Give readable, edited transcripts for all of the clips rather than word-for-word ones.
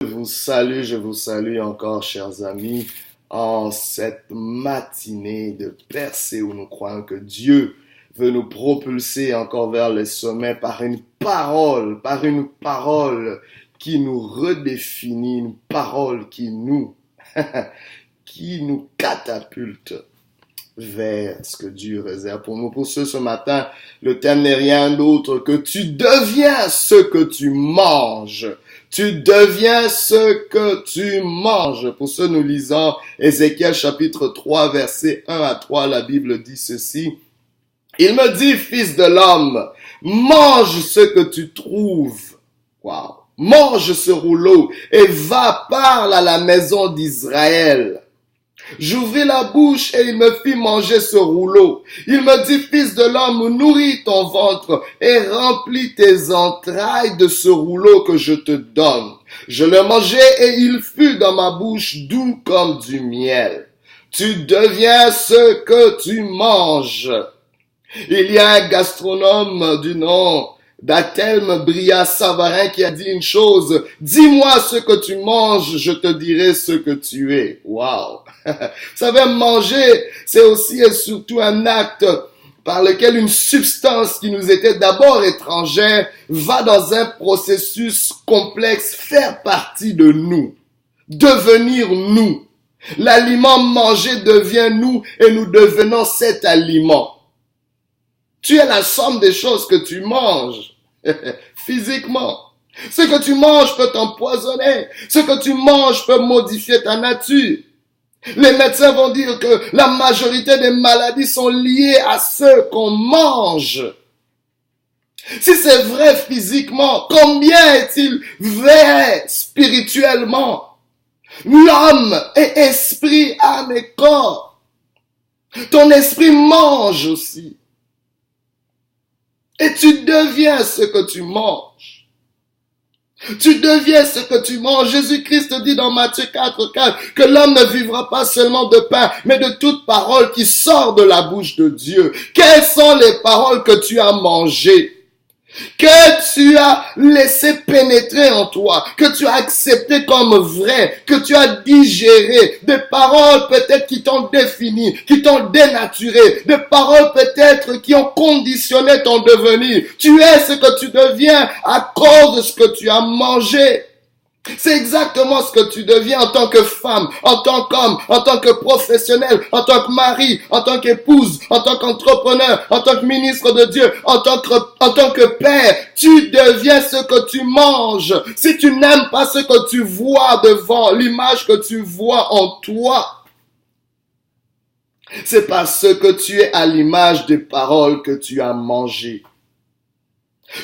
Je vous salue encore, chers amis, en cette matinée de percée où nous croyons que Dieu veut nous propulser encore vers les sommets par une parole qui nous redéfinit, une parole qui nous, qui nous catapulte vers ce que Dieu réserve pour nous. Pour ce matin, le thème n'est rien d'autre que tu deviens ce que tu manges. Tu deviens ce que tu manges. Pour ce, nous lisons Ézéchiel chapitre 3, versets 1 à 3. La Bible dit ceci. Il me dit, fils de l'homme, mange ce que tu trouves. Wow. Mange ce rouleau et va, parle à la maison d'Israël. J'ouvris la bouche et il me fit manger ce rouleau. Il me dit, fils de l'homme, nourris ton ventre et remplis tes entrailles de ce rouleau que je te donne. Je le mangeai et il fut dans ma bouche doux comme du miel. Tu deviens ce que tu manges. Il y a un gastronome du nom d'Athelme Bria Savarin qui a dit une chose. Dis-moi ce que tu manges, je te dirai ce que tu es. Wow. Vous savez, manger, c'est aussi et surtout un acte par lequel une substance qui nous était d'abord étrangère va dans un processus complexe faire partie de nous, devenir nous. L'aliment mangé devient nous et nous devenons cet aliment. Tu es la somme des choses que tu manges, physiquement. Ce que tu manges peut t'empoisonner. Ce que tu manges peut modifier ta nature. Les médecins vont dire que la majorité des maladies sont liées à ce qu'on mange. Si c'est vrai physiquement, combien est-il vrai spirituellement? L'homme est esprit, âme et corps. Ton esprit mange aussi. Et tu deviens ce que tu manges. Tu deviens ce que tu manges. Jésus-Christ dit dans Matthieu 4:4 que l'homme ne vivra pas seulement de pain, mais de toute parole qui sort de la bouche de Dieu. Quelles sont les paroles que tu as mangées? Que tu as laissé pénétrer en toi, que tu as accepté comme vrai, que tu as digéré, des paroles peut-être qui t'ont défini, qui t'ont dénaturé, des paroles peut-être qui ont conditionné ton devenir. Tu es ce que tu deviens à cause de ce que tu as mangé. C'est exactement ce que tu deviens en tant que femme, en tant qu'homme, en tant que professionnel, en tant que mari, en tant qu'épouse, en tant qu'entrepreneur, en tant que ministre de Dieu, en tant que père. Tu deviens ce que tu manges. Si tu n'aimes pas ce que tu vois devant, l'image que tu vois en toi, c'est parce que tu es à l'image des paroles que tu as mangées.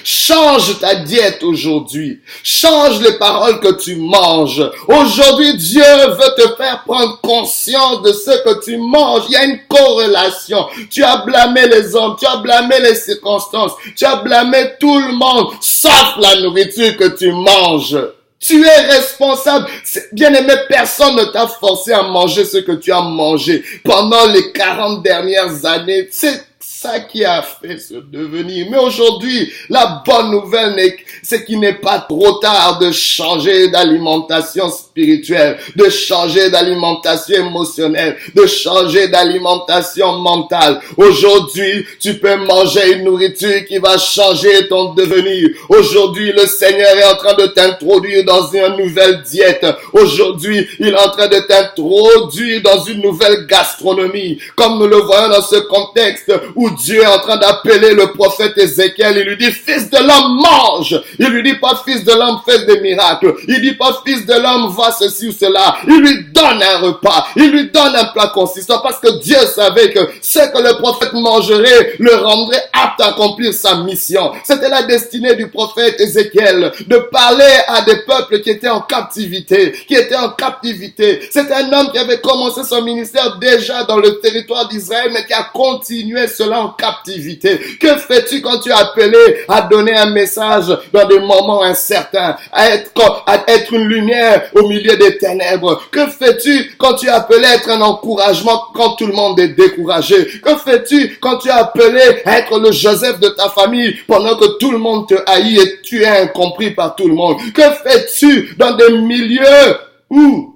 Change ta diète aujourd'hui. Change les paroles que tu manges. Aujourd'hui, Dieu veut te faire prendre conscience de ce que tu manges. Il y a une corrélation. Tu as blâmé les hommes, tu as blâmé les circonstances, tu as blâmé tout le monde, sauf la nourriture que tu manges. Tu es responsable. Bien aimé, personne ne t'a forcé à manger ce que tu as mangé pendant les 40 dernières années. C'est ça qui a fait ce devenir. Mais aujourd'hui, la bonne nouvelle, c'est qu'il n'est pas trop tard de changer d'alimentation spirituelle, de changer d'alimentation émotionnelle, de changer d'alimentation mentale. Aujourd'hui, tu peux manger une nourriture qui va changer ton devenir. Aujourd'hui, le Seigneur est en train de t'introduire dans une nouvelle diète. Aujourd'hui, il est en train de t'introduire dans une nouvelle gastronomie. Comme nous le voyons dans ce contexte où Dieu est en train d'appeler le prophète Ézéchiel. Il lui dit, fils de l'homme, mange. Il lui dit pas, fils de l'homme, fais des miracles. Il dit pas, fils de l'homme, va ceci ou cela. Il lui donne un repas. Il lui donne un plat consistant parce que Dieu savait que ce que le prophète mangerait le rendrait apte à accomplir sa mission. C'était la destinée du prophète Ézéchiel de parler à des peuples qui étaient en captivité, C'était un homme qui avait commencé son ministère déjà dans le territoire d'Israël, mais qui a continué cela en captivité? Que fais-tu quand tu es appelé à donner un message dans des moments incertains, à être une lumière au milieu des ténèbres? Que fais-tu quand tu es appelé à être un encouragement quand tout le monde est découragé? Que fais-tu quand tu es appelé à être le Joseph de ta famille pendant que tout le monde te haït et tu es incompris par tout le monde? Que fais-tu dans des milieux où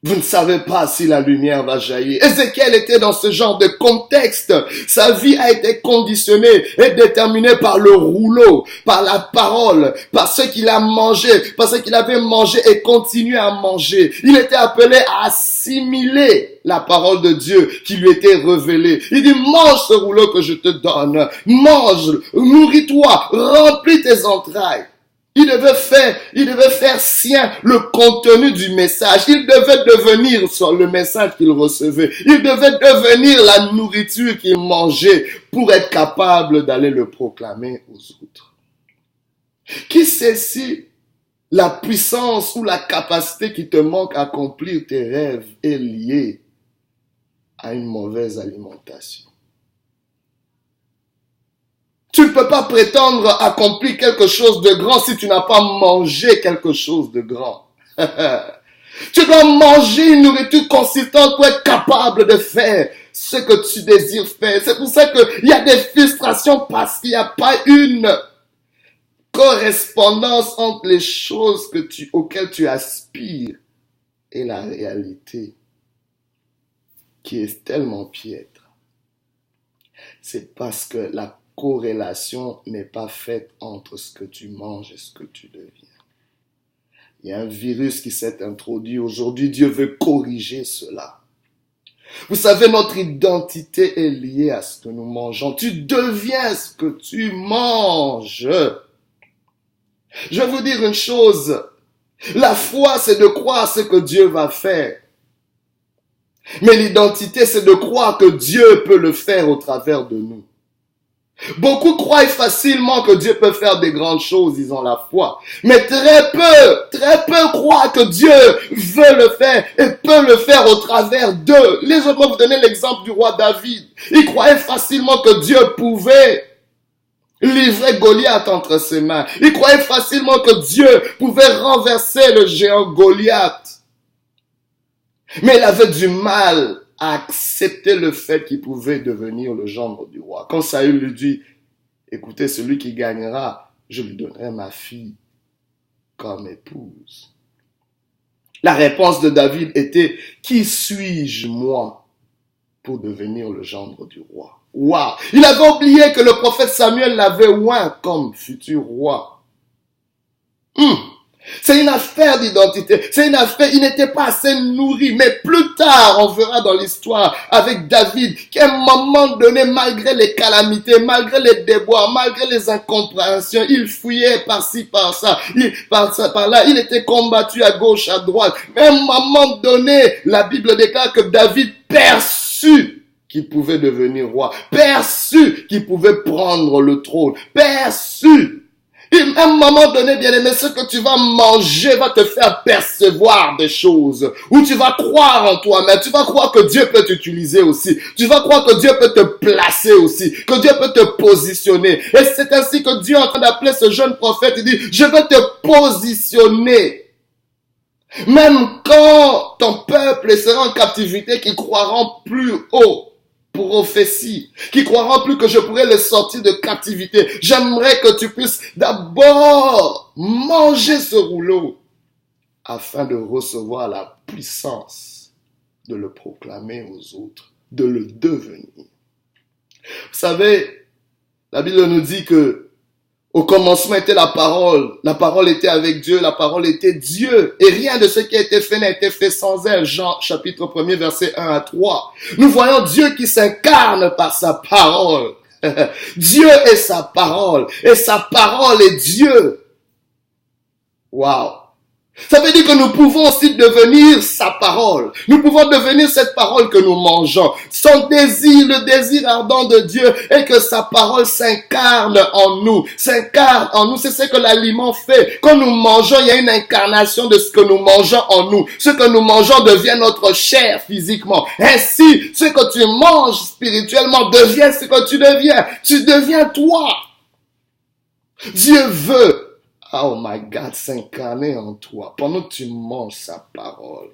vous ne savez pas si la lumière va jaillir? Ézéchiel était dans ce genre de contexte. Sa vie a été conditionnée et déterminée par le rouleau, par la parole, par ce qu'il a mangé, par ce qu'il avait mangé et continué à manger. Il était appelé à assimiler la parole de Dieu qui lui était révélée. Il dit, mange ce rouleau que je te donne. Mange, nourris-toi, remplis tes entrailles. Il devait faire sien le contenu du message. Il devait devenir sur le message qu'il recevait. Il devait devenir la nourriture qu'il mangeait pour être capable d'aller le proclamer aux autres. Qui sait si la puissance ou la capacité qui te manque à accomplir tes rêves est liée à une mauvaise alimentation? Tu ne peux pas prétendre accomplir quelque chose de grand si tu n'as pas mangé quelque chose de grand. Tu dois manger une nourriture consistante pour être capable de faire ce que tu désires faire. C'est pour ça qu'il y a des frustrations parce qu'il n'y a pas une correspondance entre les choses auxquelles tu aspires et la réalité qui est tellement piètre. C'est parce que la corrélation n'est pas faite entre ce que tu manges et ce que tu deviens. Il y a un virus qui s'est introduit aujourd'hui. Dieu veut corriger cela. Vous savez, notre identité est liée à ce que nous mangeons. Tu deviens ce que tu manges. Je vais vous dire une chose. La foi, c'est de croire ce que Dieu va faire. Mais l'identité, c'est de croire que Dieu peut le faire au travers de nous. Beaucoup croient facilement que Dieu peut faire des grandes choses, ils ont la foi. Mais très peu croient que Dieu veut le faire et peut le faire au travers d'eux. Laissez-moi vous donner l'exemple du roi David. Il croyait facilement que Dieu pouvait livrer Goliath entre ses mains. Il croyait facilement que Dieu pouvait renverser le géant Goliath. Mais il avait du mal à accepter le fait qu'il pouvait devenir le gendre du roi. Quand Saül lui dit, écoutez, celui qui gagnera, je lui donnerai ma fille comme épouse. La réponse de David était, qui suis-je moi pour devenir le gendre du roi? Waouh! Il avait oublié que le prophète Samuel l'avait oint comme futur roi. C'est une affaire d'identité. C'est une affaire, il n'était pas assez nourri. Mais plus tard, on verra dans l'histoire avec David qu'à un moment donné, malgré les calamités, malgré les déboires, malgré les incompréhensions, il fouillait par-ci, par-ça, par-là. Il était combattu à gauche, à droite. Mais à un moment donné, la Bible déclare que David perçut qu'il pouvait devenir roi, perçut qu'il pouvait prendre le trône, perçut. À un moment donné, bien aimé, ce que tu vas manger va te faire percevoir des choses. Où tu vas croire en toi-même. Tu vas croire que Dieu peut t'utiliser aussi. Tu vas croire que Dieu peut te placer aussi. Que Dieu peut te positionner. Et c'est ainsi que Dieu est en train d'appeler ce jeune prophète. Il dit, je vais te positionner. Même quand ton peuple sera en captivité, qu'ils croiront plus haut. Prophétie, qui croiront plus que je pourrais les sortir de captivité. J'aimerais que tu puisses d'abord manger ce rouleau afin de recevoir la puissance de le proclamer aux autres, de le devenir. Vous savez, la Bible nous dit que au commencement était la parole était avec Dieu, la parole était Dieu, et rien de ce qui a été fait n'a été fait sans elle. Jean chapitre 1er verset 1 à 3. Nous voyons Dieu qui s'incarne par sa parole. Dieu est sa parole, et sa parole est Dieu. Waouh! Ça veut dire que nous pouvons aussi devenir sa parole. Nous pouvons devenir cette parole que nous mangeons. Son désir, le désir ardent de Dieu est que sa parole s'incarne en nous. S'incarne en nous. C'est ce que l'aliment fait. Quand nous mangeons, il y a une incarnation de ce que nous mangeons en nous. Ce que nous mangeons devient notre chair physiquement. Ainsi, ce que tu manges spirituellement devient ce que tu deviens. Tu deviens toi. Dieu veut, oh my God, s'incarner en toi pendant que tu manges sa parole.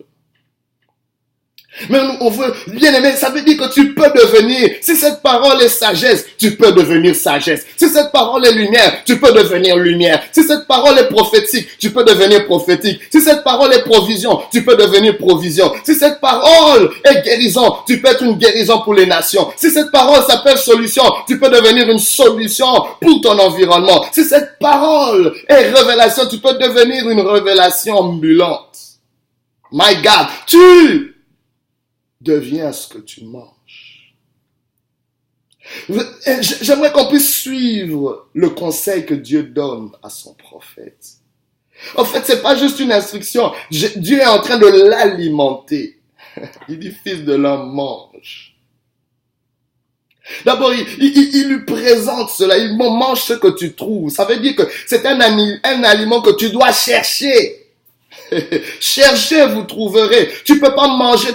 Mais on veut, bien aimé, ça veut dire que tu peux devenir, si cette parole est sagesse, tu peux devenir sagesse. Si cette parole est lumière, tu peux devenir lumière. Si cette parole est prophétique, tu peux devenir prophétique. Si cette parole est provision, tu peux devenir provision. Si cette parole est guérison, tu peux être une guérison pour les nations. Si cette parole s'appelle solution, tu peux devenir une solution pour ton environnement. Si cette parole est révélation, tu peux devenir une révélation ambulante. My God, tu deviens ce que tu manges. J'aimerais qu'on puisse suivre le conseil que Dieu donne à son prophète. En fait, c'est pas juste une instruction. Dieu est en train de l'alimenter. Il dit, fils de l'homme, mange. D'abord, il lui présente cela. Il dit, mange ce que tu trouves. Ça veut dire que c'est un aliment que tu dois chercher. Cherchez, vous trouverez. Tu peux pas manger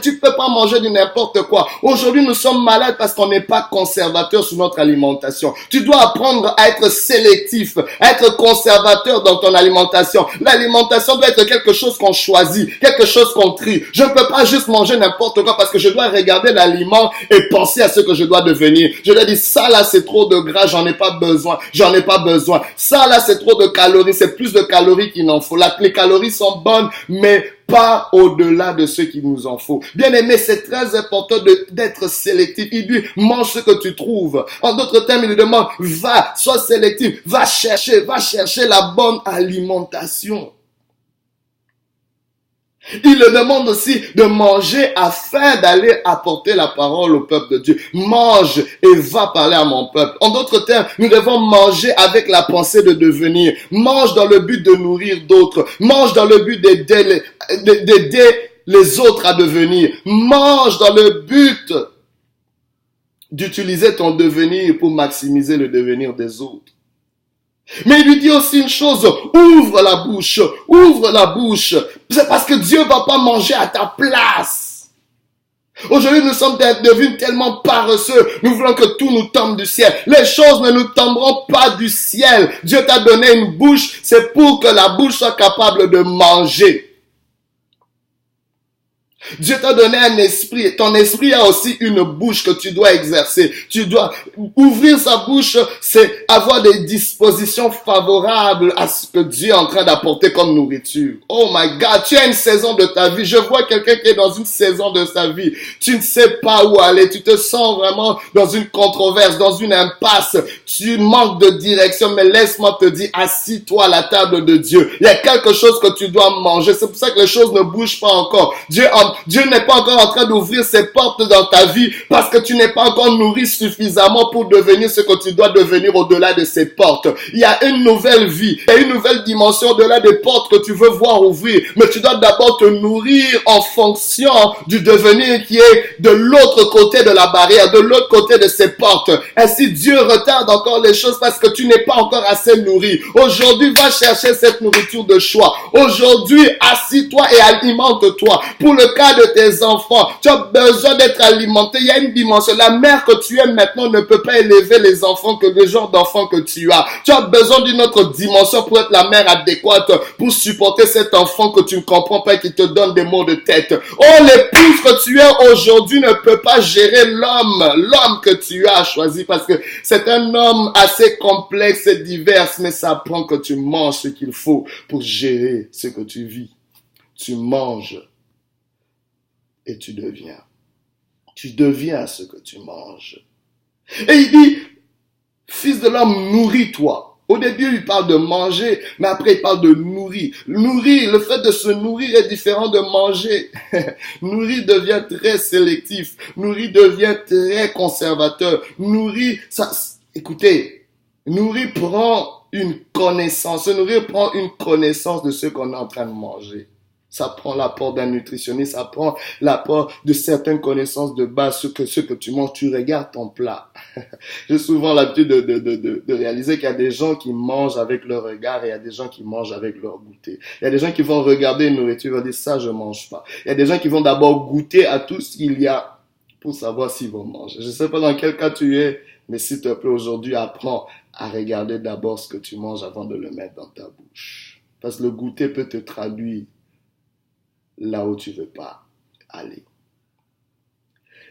du n'importe quoi. Aujourd'hui, nous sommes malades parce qu'on n'est pas conservateur sur notre alimentation. Tu dois apprendre à être sélectif, à être conservateur dans ton alimentation. L'alimentation doit être quelque chose qu'on choisit, quelque chose qu'on trie. Je ne peux pas juste manger n'importe quoi parce que je dois regarder l'aliment et penser à ce que je dois devenir. Je dois dire, ça là, c'est trop de gras, j'en ai pas besoin. Ça là, c'est trop de calories, c'est plus de calories qu'il n'en faut. Les calories sont bonnes, mais pas au-delà de ce qu'il nous en faut. Bien aimé, c'est très important d'être sélectif. Il dit, mange ce que tu trouves. En d'autres termes, il lui demande, sois sélectif, va chercher la bonne alimentation. Il le demande aussi de manger afin d'aller apporter la parole au peuple de Dieu. Mange et va parler à mon peuple. En d'autres termes, nous devons manger avec la pensée de devenir. Mange dans le but de nourrir d'autres. Mange dans le but d'aider les autres à devenir. Mange dans le but d'utiliser ton devenir pour maximiser le devenir des autres. Mais il lui dit aussi une chose, ouvre la bouche. C'est parce que Dieu va pas manger à ta place. Aujourd'hui, nous sommes devenus tellement paresseux. Nous voulons que tout nous tombe du ciel. Les choses ne nous tomberont pas du ciel. Dieu t'a donné une bouche, c'est pour que la bouche soit capable de manger. Dieu t'a donné un esprit. Ton esprit a aussi une bouche que tu dois exercer. Tu dois ouvrir sa bouche, c'est avoir des dispositions favorables à ce que Dieu est en train d'apporter comme nourriture. Oh my God, tu as une saison de ta vie. Je vois quelqu'un qui est dans une saison de sa vie. Tu ne sais pas où aller. Tu te sens vraiment dans une controverse, dans une impasse. Tu manques de direction, mais laisse-moi te dire, assis-toi à la table de Dieu. Il y a quelque chose que tu dois manger. C'est pour ça que les choses ne bougent pas encore. Dieu n'est pas encore en train d'ouvrir ses portes dans ta vie parce que tu n'es pas encore nourri suffisamment pour devenir ce que tu dois devenir au-delà de ces portes. Il y a une nouvelle vie, il y a une nouvelle dimension au-delà des portes que tu veux voir ouvrir. Mais tu dois d'abord te nourrir en fonction du devenir qui est de l'autre côté de la barrière, de l'autre côté de ces portes. Ainsi, Dieu retarde encore les choses parce que tu n'es pas encore assez nourri. Aujourd'hui, va chercher cette nourriture de choix. Aujourd'hui, assis-toi et alimente-toi. Pour le cas de tes enfants, tu as besoin d'être alimenté. Il y a une dimension. La mère que tu es maintenant ne peut pas élever les enfants que le genre d'enfants que tu as. Tu as besoin d'une autre dimension pour être la mère adéquate, pour supporter cet enfant que tu ne comprends pas et qui te donne des maux de tête. Oh, l'épouse que tu es aujourd'hui ne peut pas gérer l'homme que tu as choisi parce que c'est un homme assez complexe et divers, mais ça prend que tu manges ce qu'il faut pour gérer ce que tu vis. Tu manges et tu deviens. Tu deviens ce que tu manges. Et il dit, fils de l'homme, nourris-toi. Au début, il parle de manger, mais après, il parle de nourrir. Nourrir, le fait de se nourrir est différent de manger. Nourrir devient très sélectif. Nourrir devient très conservateur. Nourrir, ça, écoutez, nourrir prend une connaissance. Se nourrir prend une connaissance de ce qu'on est en train de manger. Ça prend l'apport d'un nutritionniste, ça prend l'apport de certaines connaissances de base, ce que tu manges, tu regardes ton plat. J'ai souvent l'habitude de réaliser qu'il y a des gens qui mangent avec leur regard et il y a des gens qui mangent avec leur goûter. Il y a des gens qui vont regarder une nourriture et vont dire ça je mange pas. Il y a des gens qui vont d'abord goûter à tout ce qu'il y a pour savoir s'ils vont manger. Je ne sais pas dans quel cas tu es, mais s'il te plaît aujourd'hui apprends à regarder d'abord ce que tu manges avant de le mettre dans ta bouche. Parce que le goûter peut te traduire là où tu veux pas aller.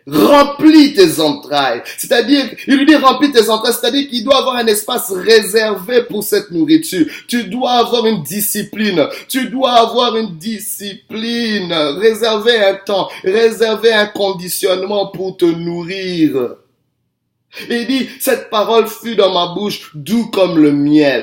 Remplis tes entrailles. C'est-à-dire, il lui dit remplis tes entrailles, c'est-à-dire qu'il doit avoir un espace réservé pour cette nourriture. Tu dois avoir une discipline. Tu dois avoir une discipline. Réserver un temps, réserver un conditionnement pour te nourrir. Et il dit, cette parole fut dans ma bouche doux comme le miel.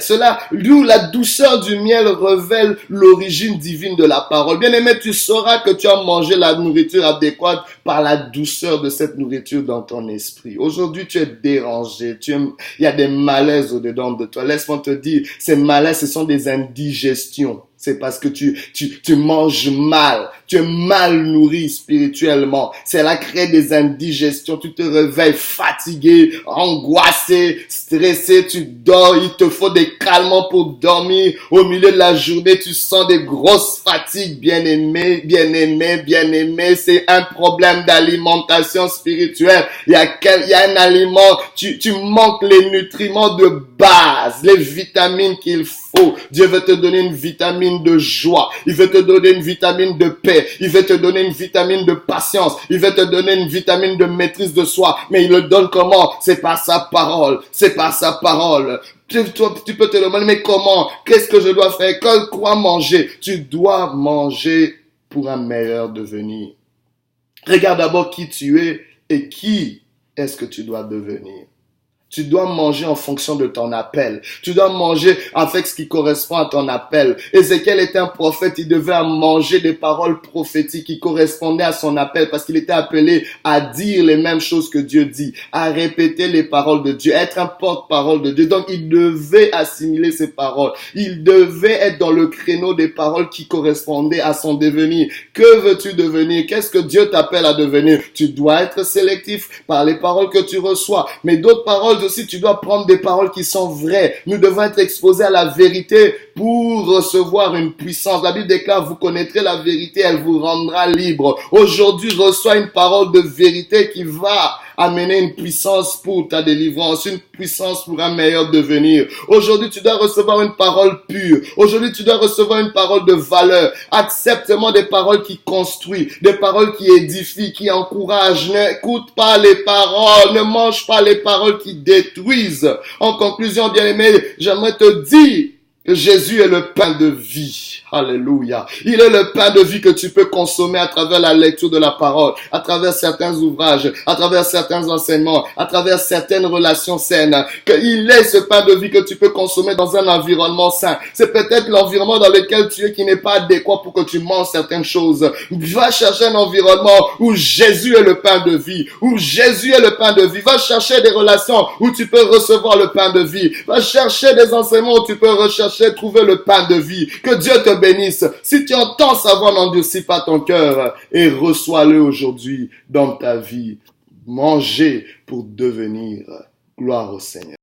D'où la douceur du miel révèle l'origine divine de la parole. Bien-aimé, tu sauras que tu as mangé la nourriture adéquate par la douceur de cette nourriture dans ton esprit. Aujourd'hui, tu es dérangé. Il y a des malaises au-dedans de toi. Laisse-moi te dire, ces malaises, ce sont des indigestions. C'est parce que tu manges mal. Tu es mal nourri spirituellement. Cela crée des indigestions. Tu te réveilles fatigué, angoissé, stressé. Tu dors. Il te faut des calmants pour dormir. Au milieu de la journée, tu sens des grosses fatigues. Bien-aimé, bien-aimé, bien-aimé. C'est un problème d'alimentation spirituelle. Il y a un aliment. Tu manques les nutriments de base, les vitamines qu'il faut. Dieu veut te donner une vitamine de joie. Il veut te donner une vitamine de paix. Il veut te donner une vitamine de patience. Il veut te donner une vitamine de maîtrise de soi. Mais il le donne comment? C'est par sa parole. C'est par sa parole. Tu peux te demander, mais comment? Qu'est-ce que je dois faire? Quoi manger? Tu dois manger pour un meilleur devenir. Regarde d'abord qui tu es et qui est-ce que tu dois devenir. Tu dois manger en fonction de ton appel. Tu dois manger avec ce qui correspond à ton appel. Ézéchiel était un prophète, il devait manger des paroles prophétiques qui correspondaient à son appel parce qu'il était appelé à dire les mêmes choses que Dieu dit, à répéter les paroles de Dieu, être un porte-parole de Dieu. Donc il devait assimiler ces paroles. Il devait être dans le créneau des paroles qui correspondaient à son devenir. Que veux-tu devenir? Qu'est-ce que Dieu t'appelle à devenir? Tu dois être sélectif par les paroles que tu reçois. Mais d'autres paroles aussi, tu dois prendre des paroles qui sont vraies. Nous devons être exposés à la vérité pour recevoir une puissance. La Bible déclare, vous connaîtrez la vérité, elle vous rendra libre. Aujourd'hui, reçois une parole de vérité qui va amener une puissance pour ta délivrance, une puissance pour un meilleur devenir. Aujourd'hui, tu dois recevoir une parole pure. Aujourd'hui, tu dois recevoir une parole de valeur. Accepte-moi des paroles qui construisent, des paroles qui édifient, qui encouragent. N'écoute pas les paroles, ne mange pas les paroles qui détruisent. En conclusion, bien-aimé, j'aimerais te dire que Jésus est le pain de vie. Alléluia. Il est le pain de vie que tu peux consommer à travers la lecture de la parole, à travers certains ouvrages, à travers certains enseignements, à travers certaines relations saines. Il est ce pain de vie que tu peux consommer dans un environnement sain. C'est peut-être l'environnement dans lequel tu es qui n'est pas adéquat pour que tu manges certaines choses. Va chercher un environnement où Jésus est le pain de vie, où Jésus est le pain de vie. Va chercher des relations où tu peux recevoir le pain de vie. Va chercher des enseignements où tu peux rechercher, trouver le pain de vie. Que Dieu te bénisse. Si tu entends sa voix, n'endurcis pas ton cœur et reçois-le aujourd'hui dans ta vie. Manger pour devenir. Gloire au Seigneur.